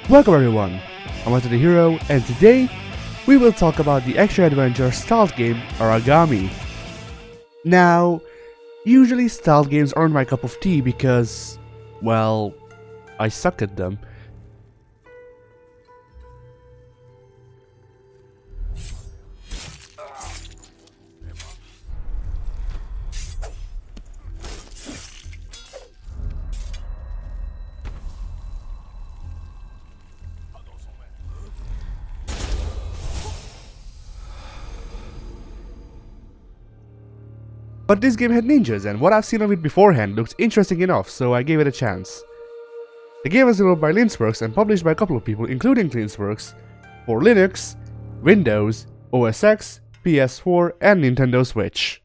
Welcome everyone, I'm Arthur the Hero, and today we will talk about the action-adventure stealth game Aragami. Now, usually stealth games aren't my cup of tea because, well, I suck at them. But this game had ninjas, and what I've seen of it beforehand looked interesting enough, so I gave it a chance. The game was developed by Linksworks and published by a couple of people, including Linksworks, for Linux, Windows, OS X, PS4, and Nintendo Switch.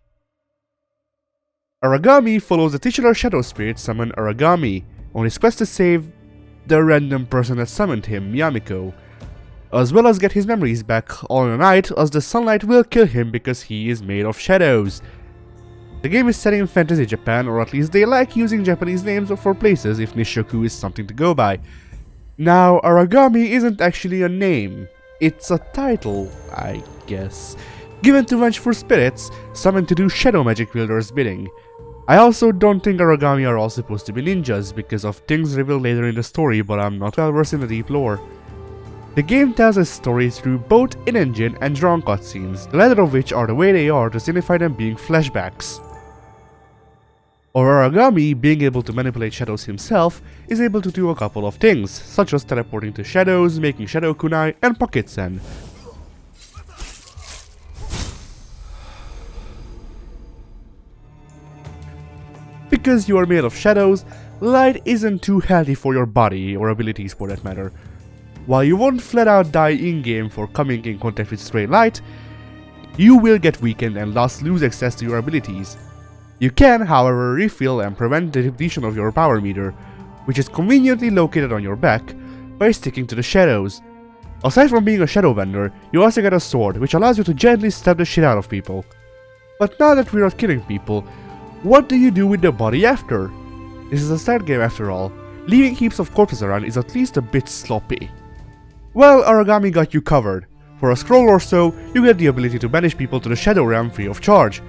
Aragami follows the titular shadow spirit summoned Aragami on his quest to save the random person that summoned him, Yamiko, as well as get his memories back all in a night, as the sunlight will kill him because he is made of shadows. The game is set in fantasy Japan, or at least they like using Japanese names for places if Nishoku is something to go by. Now, Aragami isn't actually a name, it's a title, I guess, given to vengeful spirits summoned to do shadow magic wielders' bidding. I also don't think Aragami are all supposed to be ninjas because of things revealed later in the story, but I'm not well versed in the deep lore. The game tells a story through both in-engine and drawn cutscenes, the latter of which are the way they are to signify them being flashbacks. Aragami, being able to manipulate shadows himself, is able to do a couple of things, such as teleporting to shadows, making shadow kunai, and pocket sen. Because you are made of shadows, light isn't too healthy for your body, or abilities for that matter. While you won't flat out die in-game for coming in contact with stray light, you will get weakened and thus lose access to your abilities. You can, however, refill and prevent the depletion of your power meter, which is conveniently located on your back, by sticking to the shadows. Aside from being a shadow vendor, you also get a sword, which allows you to gently stab the shit out of people. But now that we're not killing people, what do you do with the body after? This is a stealth game after all. Leaving heaps of corpses around is at least a bit sloppy. Well, Aragami got you covered. For a scroll or so, you get the ability to banish people to the Shadow Realm free of charge.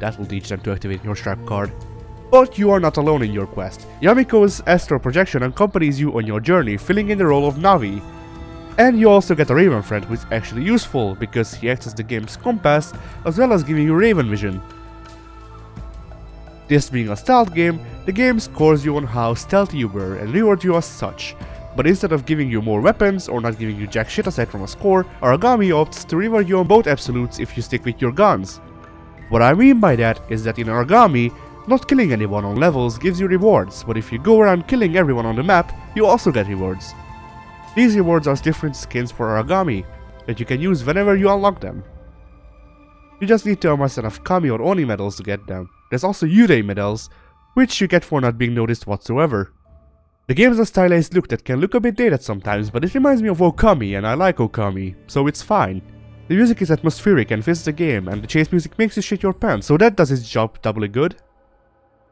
That will teach them to activate your strap card. But you are not alone in your quest. Yamiko's astral projection accompanies you on your journey, filling in the role of Navi. And you also get a Raven friend, who is actually useful, because he acts as the game's compass, as well as giving you Raven vision. This being a stealth game, the game scores you on how stealthy you were and rewards you as such. But instead of giving you more weapons, or not giving you jack shit aside from a score, Aragami opts to reward you on both absolutes if you stick with your guns. What I mean by that is that in Aragami, not killing anyone on levels gives you rewards, but if you go around killing everyone on the map, you also get rewards. These rewards are different skins for Aragami, that you can use whenever you unlock them. You just need to amass enough Kami or Oni medals to get them. There's also Yurei medals, which you get for not being noticed whatsoever. The game has a stylized look that can look a bit dated sometimes, but it reminds me of Okami, and I like Okami, so it's fine. The music is atmospheric and fits the game, and the chase music makes you shit your pants, so that does its job doubly good.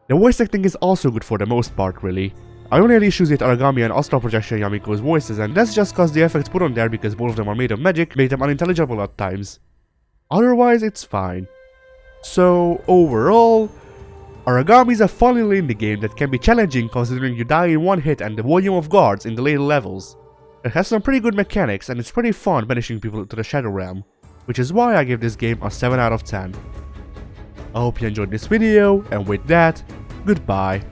The voice acting is also good for the most part, really. I only had issues with Aragami and Astral Projection Yamiko's voices, and that's just cause the effects put on there because both of them are made of magic make them unintelligible at times. Otherwise, it's fine. So, overall, Aragami is a fun little indie game that can be challenging considering you die in one hit and the volume of guards in the later levels. It has some pretty good mechanics and it's pretty fun banishing people to the Shadow Realm, which is why I give this game a 7 out of 10. I hope you enjoyed this video, and with that, goodbye.